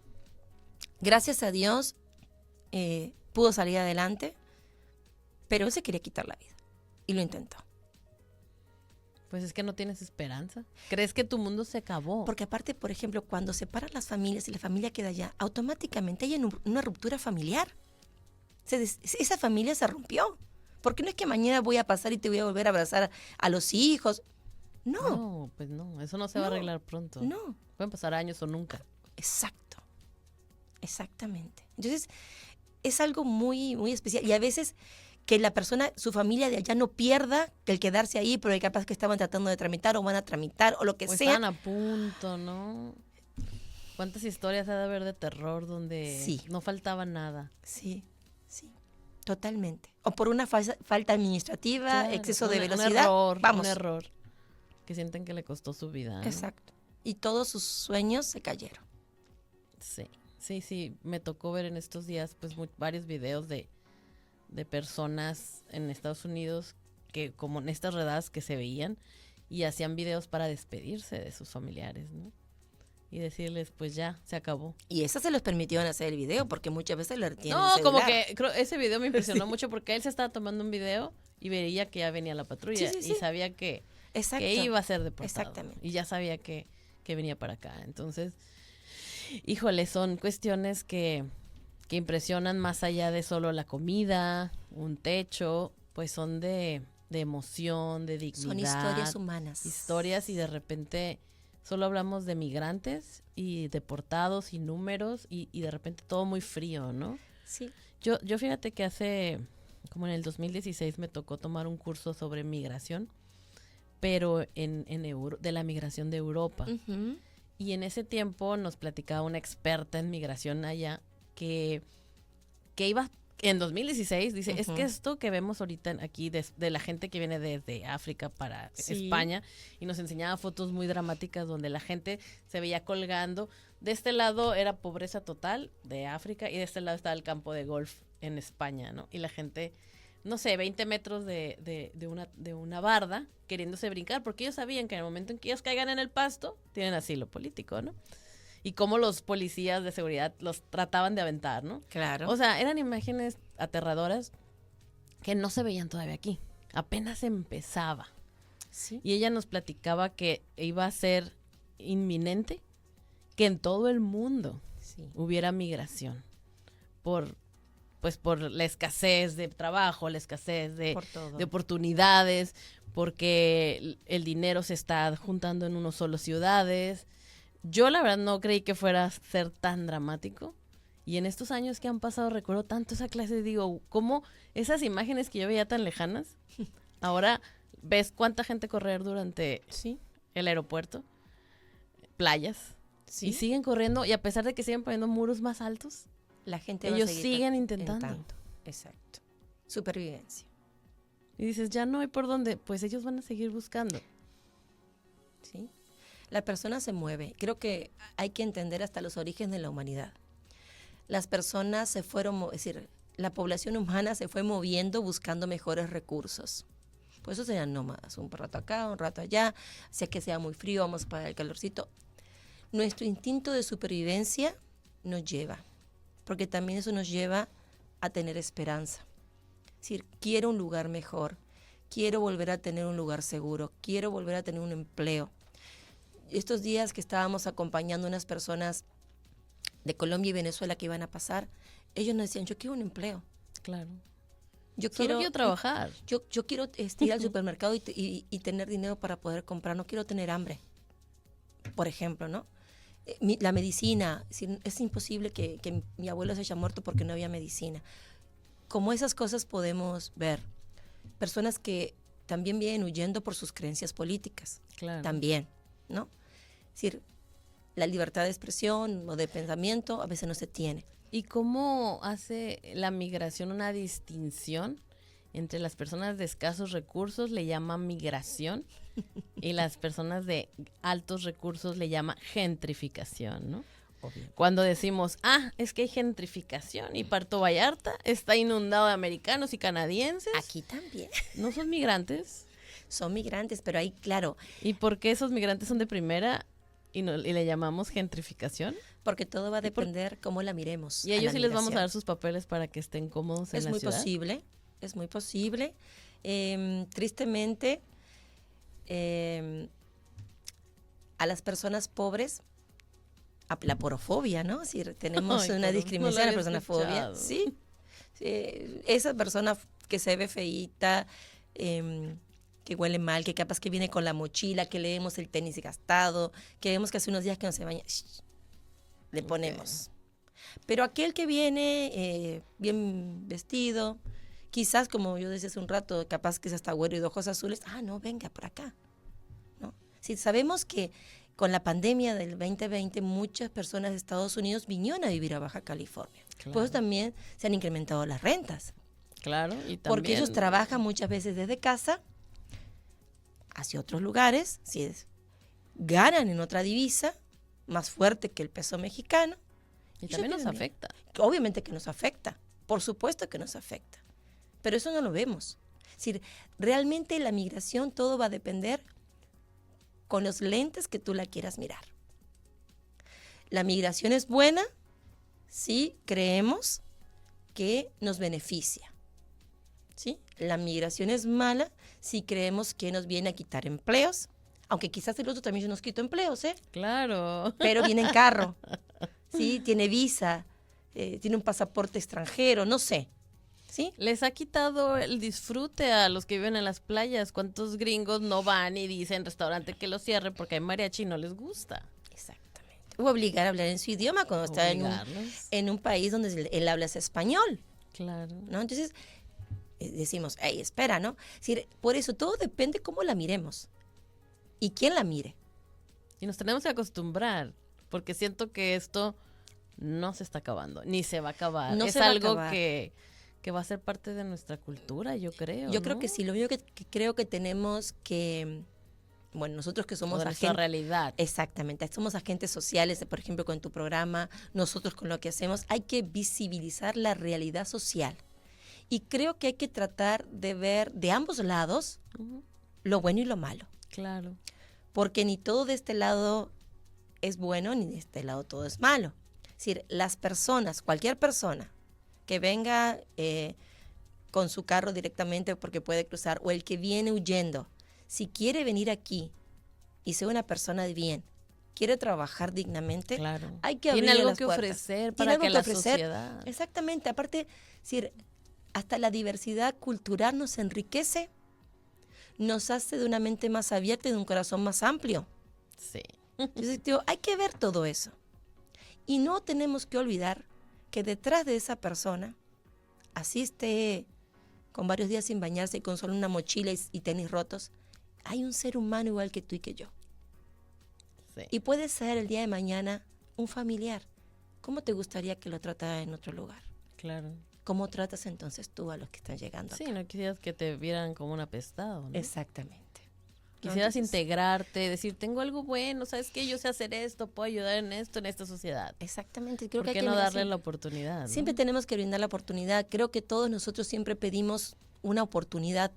Gracias a Dios pudo salir adelante, pero él se quería quitar la vida y lo intentó. Pues es que no tienes esperanza. ¿Crees que tu mundo se acabó? Porque aparte, por ejemplo, cuando separan las familias y la familia queda allá, automáticamente hay una ruptura familiar. Esa familia se rompió. Porque no es que mañana voy a pasar y te voy a volver a abrazar a los hijos. No. No, pues no, eso no se va a arreglar pronto. No. Pueden pasar años o nunca. Exacto. Exactamente. Entonces, es algo muy, muy especial. Y a veces que la persona, su familia de allá no pierda el quedarse ahí, pero capaz que estaban tratando de tramitar o van a tramitar o lo que sea. Están a punto, ¿no? ¿Cuántas historias ha de haber de terror donde no faltaba nada? Sí, sí, totalmente. O por una falta administrativa, exceso de velocidad. Un error que sienten que le costó su vida, ¿no? Exacto. Y todos sus sueños se cayeron. Sí. Me tocó ver en estos días pues varios videos de personas en Estados Unidos que como en estas redadas que se veían y hacían videos para despedirse de sus familiares, ¿no? Y decirles, pues ya, se acabó. Y eso se los permitieron hacer el video porque muchas veces lo retienen. No, como que creo, ese video me impresionó mucho porque él se estaba tomando un video y veía que ya venía la patrulla y sabía que iba a ser deportado. Exactamente. Y ya sabía que venía para acá. Entonces, híjole, son cuestiones que impresionan más allá de solo la comida, un techo, pues son de emoción, de dignidad. Son historias humanas. Historias y de repente solo hablamos de migrantes y deportados y números y de repente todo muy frío, ¿no? Sí. Yo fíjate que hace, como en el 2016 me tocó tomar un curso sobre migración, pero de la migración de Europa. Uh-huh. Y en ese tiempo nos platicaba una experta en migración allá que iba en 2016, dice, es que esto que vemos ahorita aquí de la gente que viene desde África para España, y nos enseñaba fotos muy dramáticas donde la gente se veía colgando. De este lado era pobreza total de África y de este lado estaba el campo de golf en España, ¿no? Y la gente no sé, 20 metros de una barda queriéndose brincar, porque ellos sabían que en el momento en que ellos caigan en el pasto, tienen asilo político, ¿no? Y cómo los policías de seguridad los trataban de aventar, ¿no? Claro. O sea, eran imágenes aterradoras que no se veían todavía aquí. Apenas empezaba. Sí. Y ella nos platicaba que iba a ser inminente que en todo el mundo hubiera migración por la escasez de trabajo, la escasez de oportunidades, porque el dinero se está juntando en unas solo ciudades. Yo la verdad no creí que fuera a ser tan dramático. Y en estos años que han pasado recuerdo tanto esa clase, digo, cómo esas imágenes que yo veía tan lejanas, ahora ves cuánta gente correr durante el aeropuerto, playas, y siguen corriendo, y a pesar de que siguen poniendo muros más altos, la gente ellos siguen intentando. Exacto. Supervivencia. Y dices, ya no hay por dónde, pues ellos van a seguir buscando. Sí. La persona se mueve. Creo que hay que entender hasta los orígenes de la humanidad. Las personas se fueron, es decir, la población humana se fue moviendo buscando mejores recursos. Por eso sean nómadas, un rato acá, un rato allá, sea que sea muy frío, vamos para el calorcito. Nuestro instinto de supervivencia nos lleva, porque también eso nos lleva a tener esperanza. Es decir, quiero un lugar mejor, quiero volver a tener un lugar seguro, quiero volver a tener un empleo. Estos días que estábamos acompañando a unas personas de Colombia y Venezuela que iban a pasar, ellos nos decían, yo quiero un empleo. Claro. Yo quiero trabajar. Yo quiero ir al supermercado y tener dinero para poder comprar, no quiero tener hambre. Por ejemplo, ¿no? La medicina, es imposible que mi abuelo se haya muerto porque no había medicina. Como esas cosas podemos ver. Personas que también vienen huyendo por sus creencias políticas. Claro. También, ¿no? Es decir, la libertad de expresión o de pensamiento a veces no se tiene. ¿Y cómo hace la migración una distinción entre las personas de escasos recursos, le llama migración, y las personas de altos recursos le llama gentrificación, ¿no? Obvio. Cuando decimos, es que hay gentrificación y Puerto Vallarta está inundado de americanos y canadienses. Aquí también. ¿No son migrantes? Son migrantes, pero ahí, claro. ¿Y por qué esos migrantes son de primera y le llamamos gentrificación? Porque todo va a depender cómo la miremos. Y a ellos sí les vamos a dar sus papeles para que estén cómodos en la ciudad. Es muy posible. Tristemente, a las personas pobres, la porofobia, ¿no? Es decir, tenemos una discriminación a la personafobia. Sí. Esa persona que se ve feíta, que huele mal, que capaz que viene con la mochila, que leemos el tenis gastado, que vemos que hace unos días que no se baña, le ponemos. Pero aquel que viene bien vestido, quizás, como yo decía hace un rato, capaz que es hasta güero y de ojos azules, no, venga por acá, ¿no? Si sabemos que con la pandemia del 2020 muchas personas de Estados Unidos vinieron a vivir a Baja California. Claro. Por eso también se han incrementado las rentas. Claro, y también, porque ellos trabajan muchas veces desde casa hacia otros lugares, ganan en otra divisa más fuerte que el peso mexicano. Y también nos afecta. Obviamente que nos afecta, por supuesto que nos afecta, pero eso no lo vemos. Es decir, realmente la migración todo va a depender con los lentes que tú la quieras mirar. La migración es buena si creemos que nos beneficia, ¿sí? La migración es mala si creemos que nos viene a quitar empleos, aunque quizás el otro también nos quitó empleos, Claro. Pero viene en carro, ¿sí? Tiene visa, tiene un pasaporte extranjero, no sé, ¿sí? Les ha quitado el disfrute a los que viven en las playas. ¿Cuántos gringos no van y dicen restaurante que lo cierre porque hay mariachi y no les gusta? Exactamente. O obligar a hablar en su idioma cuando está en un país donde él habla español. Claro. ¿No? Entonces decimos, espera, ¿no? Es decir, por eso todo depende cómo la miremos y quién la mire. Y nos tenemos que acostumbrar, porque siento que esto no se está acabando, ni se va a acabar. No es algo que va a ser parte de nuestra cultura, yo creo. Yo creo que sí. Lo único que creo que tenemos que, bueno, nosotros que somos agentes. Nuestra realidad. Exactamente. Somos agentes sociales, por ejemplo, con tu programa, nosotros con lo que hacemos, hay que visibilizar la realidad social Y creo que hay que tratar de ver de ambos lados lo bueno y lo malo. Claro. Porque ni todo de este lado es bueno, ni de este lado todo es malo. Es decir, las personas, cualquier persona que venga con su carro directamente porque puede cruzar, o el que viene huyendo, si quiere venir aquí y ser una persona de bien, quiere trabajar dignamente, claro, hay que abrirle tiene algo las que puertas. ofrecer para que la sociedad. Exactamente, aparte, decir, hasta la diversidad cultural nos enriquece, nos hace de una mente más abierta y de un corazón más amplio. Sí. Entonces, tío, hay que ver todo eso. Y no tenemos que olvidar que detrás de esa persona, así esté con varios días sin bañarse y con solo una mochila y tenis rotos, hay un ser humano igual que tú y que yo. Sí. Y puede ser el día de mañana un familiar. ¿Cómo te gustaría que lo tratara en otro lugar? Claro. ¿Cómo tratas entonces tú a los que están llegando acá? Sí, no quisieras que te vieran como un apestado, ¿no? Exactamente. Quisieras integrarte, decir, tengo algo bueno, ¿sabes qué? Yo sé hacer esto, puedo ayudar en esto, en esta sociedad. Exactamente. Creo ¿Por qué que no darle la oportunidad? ¿no? Siempre tenemos que brindar la oportunidad. Creo que todos nosotros siempre pedimos una oportunidad,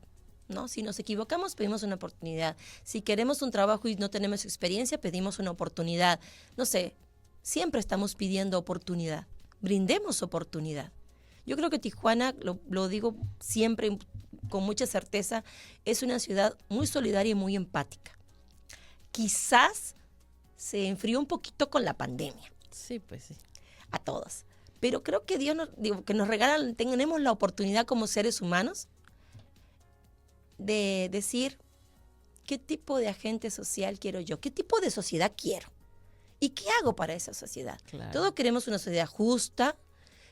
¿no? Si nos equivocamos, pedimos una oportunidad. Si queremos un trabajo y no tenemos experiencia, pedimos una oportunidad. No sé, siempre estamos pidiendo oportunidad. Brindemos oportunidad. Yo creo que Tijuana, lo digo siempre con mucha certeza, es una ciudad muy solidaria y muy empática. Quizás se enfrió un poquito con la pandemia. Sí, pues sí. A todos. Pero creo que Dios que nos regala, tenemos la oportunidad como seres humanos de decir qué tipo de agente social quiero yo, qué tipo de sociedad quiero y qué hago para esa sociedad. Claro. Todos queremos una sociedad justa,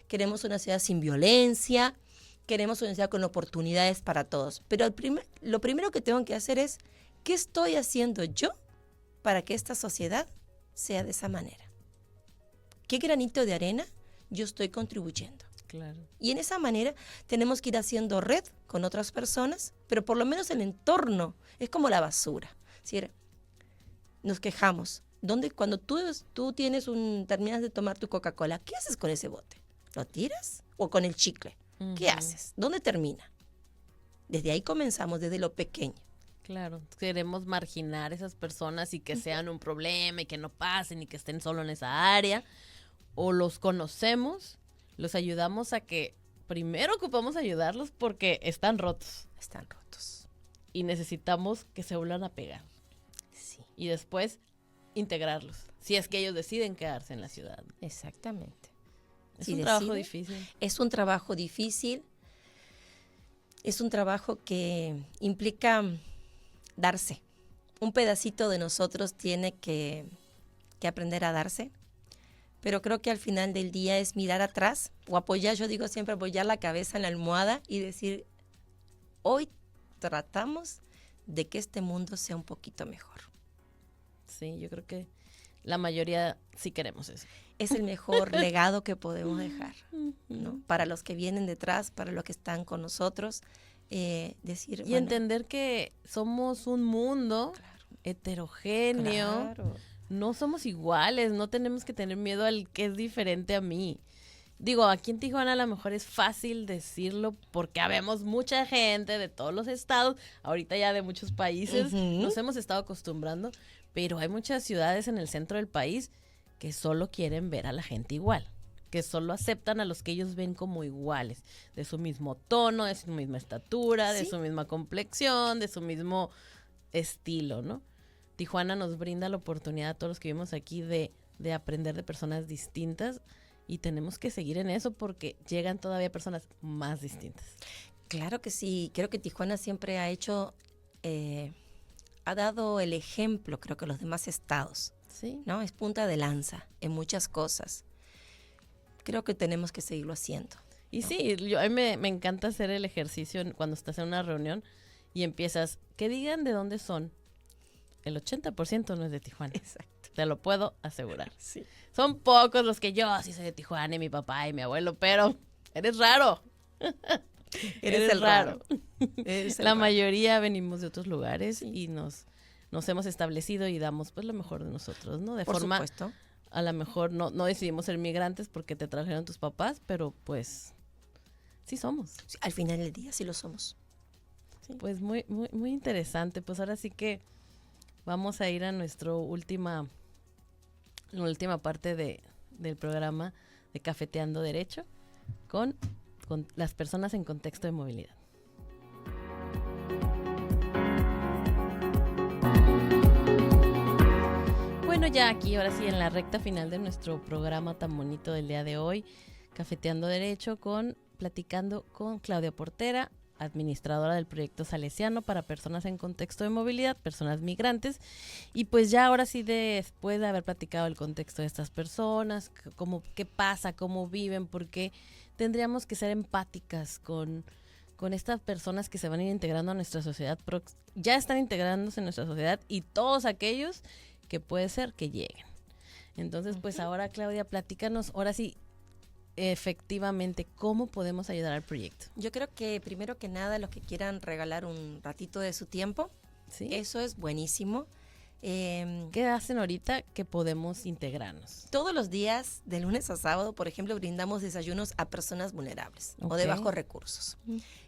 queremos una sociedad sin violencia, queremos una sociedad con oportunidades para todos. Pero lo primero que tengo que hacer es, ¿qué estoy haciendo yo para que esta sociedad sea de esa manera? ¿Qué granito de arena yo estoy contribuyendo? Claro. Y en esa manera tenemos que ir haciendo red con otras personas, pero por lo menos el entorno es como la basura. ¿Sí? Nos quejamos. Cuando tú terminas de tomar tu Coca-Cola, ¿qué haces con ese bote? ¿Lo tiras? ¿O con el chicle? ¿Qué haces? ¿Dónde termina? Desde ahí comenzamos, desde lo pequeño. Claro, queremos marginar a esas personas y que sean un problema y que no pasen y que estén solo en esa área. O los conocemos, los ayudamos a que primero ocupamos ayudarlos porque están rotos. Están rotos. Y necesitamos que se vuelvan a pegar. Sí. Y después integrarlos, si es que ellos deciden quedarse en la ciudad. Exactamente. Es un trabajo difícil. Es un trabajo difícil. Es un trabajo que implica darse. Un pedacito de nosotros tiene que aprender a darse. Pero creo que al final del día es mirar atrás o apoyar, yo digo siempre apoyar la cabeza en la almohada y decir, hoy tratamos de que este mundo sea un poquito mejor. Sí, yo creo que la mayoría sí queremos eso. Es el mejor legado que podemos dejar, ¿no? Para los que vienen detrás, para los que están con nosotros, decir... Y entender que somos un mundo heterogéneo. Claro. No somos iguales, no tenemos que tener miedo al que es diferente a mí. Digo, aquí en Tijuana a lo mejor es fácil decirlo porque habemos mucha gente de todos los estados, ahorita ya de muchos países, nos hemos estado acostumbrando, pero hay muchas ciudades en el centro del país que solo quieren ver a la gente igual, que solo aceptan a los que ellos ven como iguales, de su mismo tono, de su misma estatura, ¿sí? De su misma complexión, de su mismo estilo, ¿no? Tijuana nos brinda la oportunidad a todos los que vivimos aquí de aprender de personas distintas y tenemos que seguir en eso porque llegan todavía personas más distintas. Claro que sí, creo que Tijuana siempre ha hecho, ha dado el ejemplo, creo que los demás estados, ¿sí? ¿No? Es punta de lanza en muchas cosas. Creo que tenemos que seguirlo haciendo. Y ¿no? Sí, a mí me encanta hacer el ejercicio cuando estás en una reunión y empiezas, que digan de dónde son. El 80% no es de Tijuana. Exacto. Te lo puedo asegurar. Sí. Son pocos los que yo sí soy de Tijuana y mi papá y mi abuelo, pero eres raro. Eres el raro. La mayoría venimos de otros lugares y nos hemos establecido y damos pues lo mejor de nosotros, ¿no? De Por forma, supuesto. A lo mejor no decidimos ser migrantes porque te trajeron tus papás, pero pues Sí somos. Sí, al final del día sí lo somos. Sí. Pues muy, muy, muy interesante. Pues ahora sí que vamos a ir a la última parte del programa de Cafeteando Derecho con las personas en contexto de movilidad. Bueno, ya aquí, ahora sí, en la recta final de nuestro programa tan bonito del día de hoy, Cafeteando Derecho, platicando con Claudia Portera, administradora del proyecto Salesiano para personas en contexto de movilidad, personas migrantes. Y pues ya ahora sí, después de haber platicado el contexto de estas personas, qué pasa, cómo viven, por qué tendríamos que ser empáticas con estas personas que se van a ir integrando a nuestra sociedad, ya están integrándose en nuestra sociedad, y todos aquellos que puede ser que lleguen. Entonces, pues ahora, Claudia, platícanos, ahora sí, efectivamente, ¿cómo podemos ayudar al proyecto? Yo creo que primero que nada, los que quieran regalar un ratito de su tiempo, ¿sí? Eso es buenísimo. ¿Qué hacen ahorita que podemos integrarnos? Todos los días, de lunes a sábado, por ejemplo, brindamos desayunos a personas vulnerables o de bajos recursos.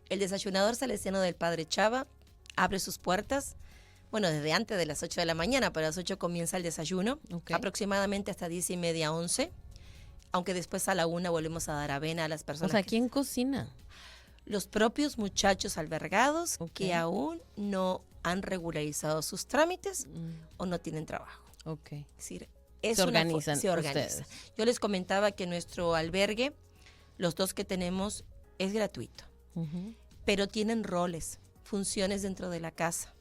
El desayunador salesiano del Padre Chava abre sus puertas, bueno, desde antes de las 8 de la mañana, pero a las 8 comienza el desayuno, aproximadamente hasta 10:30, 11, aunque después a la 1 volvemos a dar avena a las personas. O sea, ¿quién cocina? Los propios muchachos albergados que aún no han regularizado sus trámites o no tienen trabajo. Es decir, se organizan. Yo les comentaba que nuestro albergue, los 2 que tenemos, es gratuito, pero tienen roles, funciones dentro de la casa.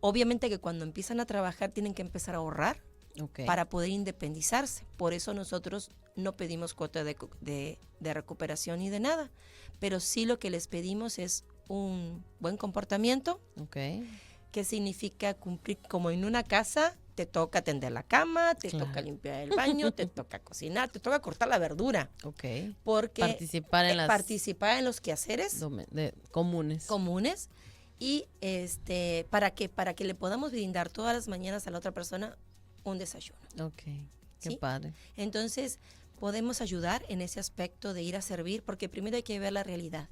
Obviamente que cuando empiezan a trabajar tienen que empezar a ahorrar para poder independizarse. Por eso nosotros no pedimos cuota de recuperación ni de nada, pero sí lo que les pedimos es un buen comportamiento, que significa cumplir. Como en una casa, te toca tender la cama, te toca limpiar el baño, te toca cocinar, te toca cortar la verdura. Porque participar en los quehaceres comunes. Y para que le podamos brindar todas las mañanas a la otra persona un desayuno. Qué padre. Entonces, podemos ayudar en ese aspecto de ir a servir, porque primero hay que ver la realidad.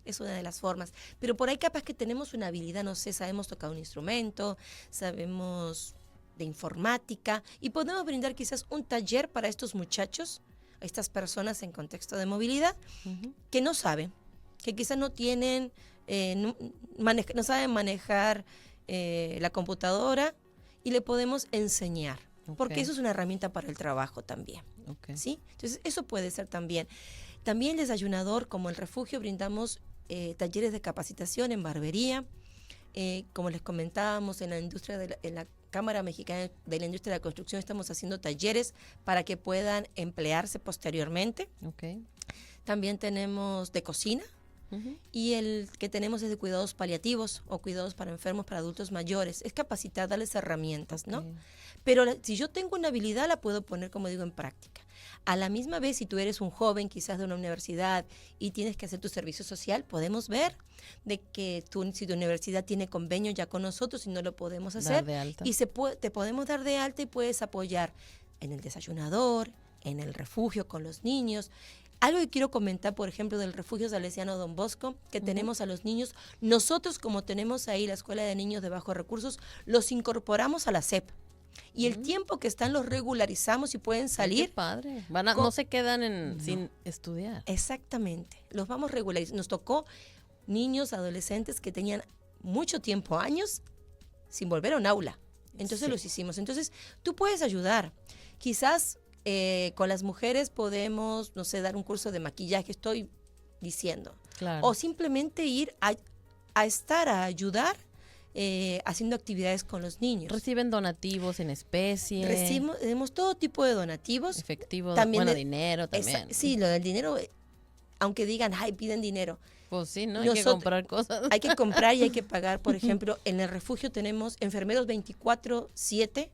Es una de las formas. Pero por ahí capaz que tenemos una habilidad, no sé, sabemos tocar un instrumento, sabemos de informática, y podemos brindar quizás un taller para estos muchachos, a estas personas en contexto de movilidad, que no saben, que quizás no tienen... no saben manejar la computadora, y le podemos enseñar, porque eso es una herramienta para el trabajo también. ¿Sí? Entonces, eso puede ser también. También el desayunador, como el refugio, brindamos talleres de capacitación en barbería. Como les comentábamos, en la Cámara Mexicana de la Industria de la Construcción estamos haciendo talleres para que puedan emplearse posteriormente. También tenemos de cocina. Y el que tenemos es de cuidados paliativos o cuidados para enfermos, para adultos mayores. Es capacitar, darles herramientas, ¿no? Pero si yo tengo una habilidad, la puedo poner, como digo, en práctica. A la misma vez, si tú eres un joven, quizás de una universidad, y tienes que hacer tu servicio social, podemos ver de que si tu universidad tiene convenio ya con nosotros y no lo podemos hacer, y te podemos dar de alta y puedes apoyar en el desayunador, en el refugio con los niños. Algo que quiero comentar, por ejemplo, del refugio salesiano Don Bosco, que tenemos a los niños. Nosotros, como tenemos ahí la Escuela de Niños de Bajos Recursos, los incorporamos a la SEP. Y el tiempo que están los regularizamos y pueden salir. ¡Qué padre! No se quedan sin estudiar. Exactamente. Los vamos regularizando. Nos tocó niños, adolescentes que tenían mucho tiempo, años, sin volver a un aula. Entonces los hicimos. Entonces, tú puedes ayudar. Quizás... con las mujeres podemos, no sé, dar un curso de maquillaje, estoy diciendo. O simplemente ir a ayudar haciendo actividades con los niños. ¿Reciben donativos en especie? Recibimos todo tipo de donativos. Efectivo, también dinero también. Sí, lo del dinero, aunque digan, ay, piden dinero. Pues sí, ¿no? Hay que comprar cosas. Hay que comprar y hay que pagar. Por ejemplo, en el refugio tenemos enfermeros 24/7,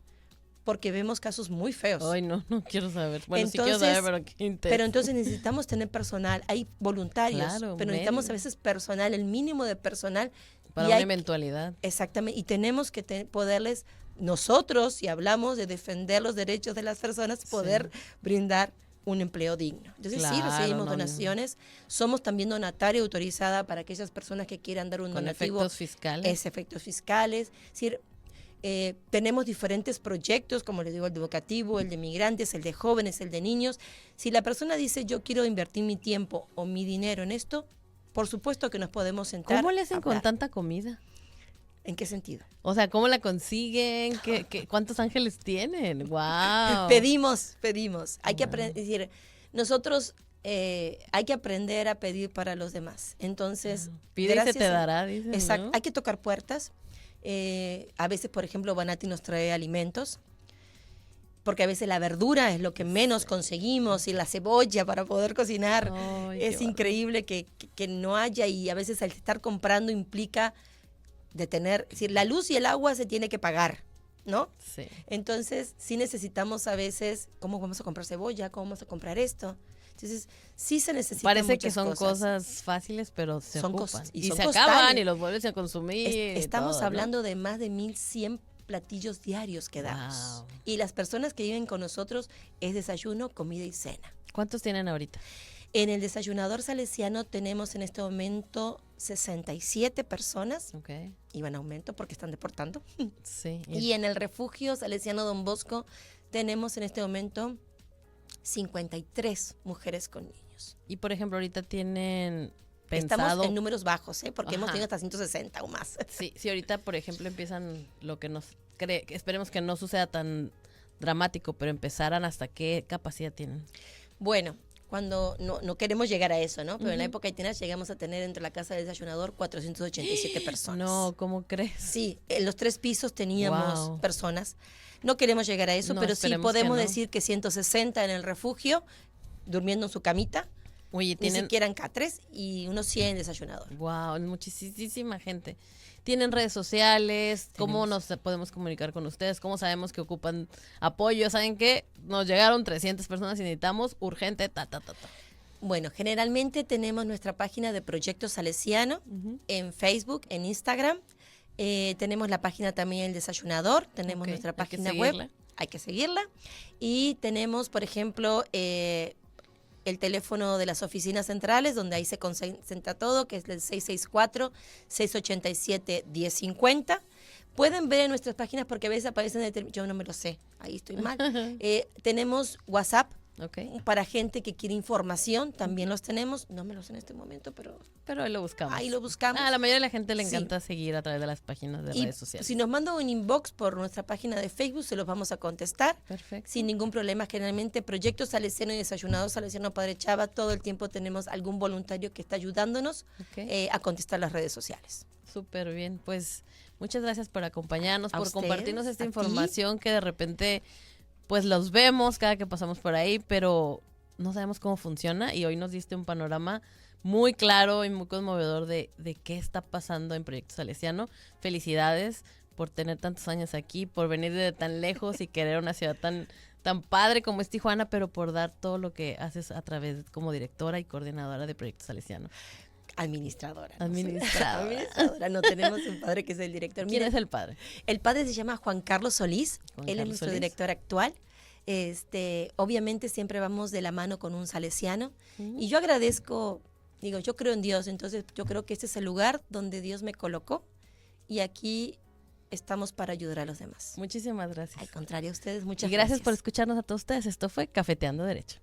porque vemos casos muy feos. Ay, no quiero saber. Bueno, entonces, sí quiero saber, pero qué intenso. Pero entonces necesitamos tener personal. Hay voluntarios, pero necesitamos a veces personal, el mínimo de personal. Para una eventualidad. Exactamente. Y tenemos que poderles, nosotros, si hablamos de defender los derechos de las personas, poder brindar un empleo digno. Entonces Claro, sí recibimos no, donaciones, somos también donataria autorizada para aquellas personas que quieran dar un con donativo. efectos fiscales. Es efectos fiscales. Es decir, tenemos diferentes proyectos, como les digo, el de educativo, el de migrantes, el de jóvenes, el de niños. Si la persona dice yo quiero invertir mi tiempo o mi dinero en esto, por supuesto que nos podemos sentar. ¿Cómo le hacen a con hablar. tanta comida? ¿En qué sentido? O sea, ¿cómo la consiguen? ¿Cuántos ángeles tienen? ¡Wow! Pedimos. Hay que aprender, es decir, nosotros hay que aprender a pedir para los demás. Entonces, pide y se te dará, dicen, exacto, ¿no? hay que tocar puertas. A veces, por ejemplo, Banati nos trae alimentos, porque a veces la verdura es lo que menos conseguimos y la cebolla para poder cocinar. Ay, Es increíble que no haya, y a veces al estar comprando implica de tener, es decir, la luz y el agua se tiene que pagar, ¿no? Sí. Entonces, sí necesitamos a veces, ¿cómo vamos a comprar cebolla? ¿Cómo vamos a comprar esto? Entonces, sí se necesitan Parece muchas que son cosas fáciles, pero se Son ocupan. cos- Y son se costales. acaban y los vuelves a consumir. Estamos todo, ¿no? hablando de más de 1,100 platillos diarios que damos. Wow. Y las personas que viven con nosotros es desayuno, comida y cena. ¿Cuántos tienen ahorita? En el desayunador salesiano tenemos en este momento 67 personas. Ok. Y van a aumento porque están deportando. Sí. Y en el refugio salesiano Don Bosco tenemos en este momento 53 mujeres con niños. Y por ejemplo, ahorita tienen pensado... Estamos en números bajos, porque hemos Ajá. tenido hasta 160 o más. Sí, si ahorita, por ejemplo, empiezan lo que nos cree, que esperemos que no suceda tan dramático, pero empezaran, ¿hasta qué capacidad tienen? Bueno, cuando no queremos llegar a eso, ¿no? Pero en la Ujú. época haitiana llegamos a tener entre la casa del desayunador 487 personas. No, ¿cómo crees? Sí, en los 3 pisos teníamos Wow. personas. No queremos llegar a eso, No, pero sí esperemos podemos que no. decir que 160 en el refugio, durmiendo en su camita, Oye, ni tienen... siquiera en catres, y unos 100 en desayunador. Wow, muchísima gente. ¿Tienen redes sociales? ¿Cómo Tenemos. nos podemos comunicar con ustedes? ¿Cómo sabemos que ocupan apoyo? ¿Saben qué? Nos llegaron 300 personas y necesitamos urgente, Bueno, generalmente tenemos nuestra página de Proyecto Salesiano Ujú. en Facebook, en Instagram. Tenemos la página también El Desayunador, tenemos Ok, nuestra hay que página seguirla. web, hay que seguirla. Y tenemos, por ejemplo, el teléfono de las oficinas centrales, donde ahí se concentra todo, que es el 664-687-1050. Pueden ver en nuestras páginas porque a veces aparecen, yo no me lo sé, ahí estoy mal. Tenemos WhatsApp. Ok. Para gente que quiere información, también los tenemos. No me los sé en este momento, pero Ahí lo buscamos. ahí lo buscamos. A la mayoría de la gente le Sí. encanta seguir a través de las páginas de Y redes sociales. si nos manda un inbox por nuestra página de Facebook, se los vamos a contestar. Perfecto. Sin ningún problema. Generalmente Proyecto Salesiano y Desayunador Salesiano Padre Chava, todo el tiempo tenemos algún voluntario que está ayudándonos Ok. a contestar las redes sociales. Súper bien. Pues muchas gracias por acompañarnos, A por ustedes, compartirnos esta a ti. información que de repente pues los vemos cada que pasamos por ahí, pero no sabemos cómo funciona y hoy nos diste un panorama muy claro y muy conmovedor de qué está pasando en Proyecto Salesiano. Felicidades por tener tantos años aquí, por venir de tan lejos y querer una ciudad tan padre como es Tijuana, pero por dar todo lo que haces a través como directora y coordinadora de Proyecto Salesiano. Administradora. ¿no? Administradora. Administradora. No tenemos un padre que es el director. ¿Quién Mira, es el padre? el padre se llama Juan Carlos Solís. Juan Él es Carlos nuestro Solís. director actual. Obviamente siempre vamos de la mano con un salesiano. Y yo agradezco, yo creo en Dios, entonces yo creo que este es el lugar donde Dios me colocó y aquí estamos para ayudar a los demás. Muchísimas gracias. Al contrario, a ustedes, muchas Y gracias por escucharnos a todos ustedes. Esto fue Cafeteando Derecho.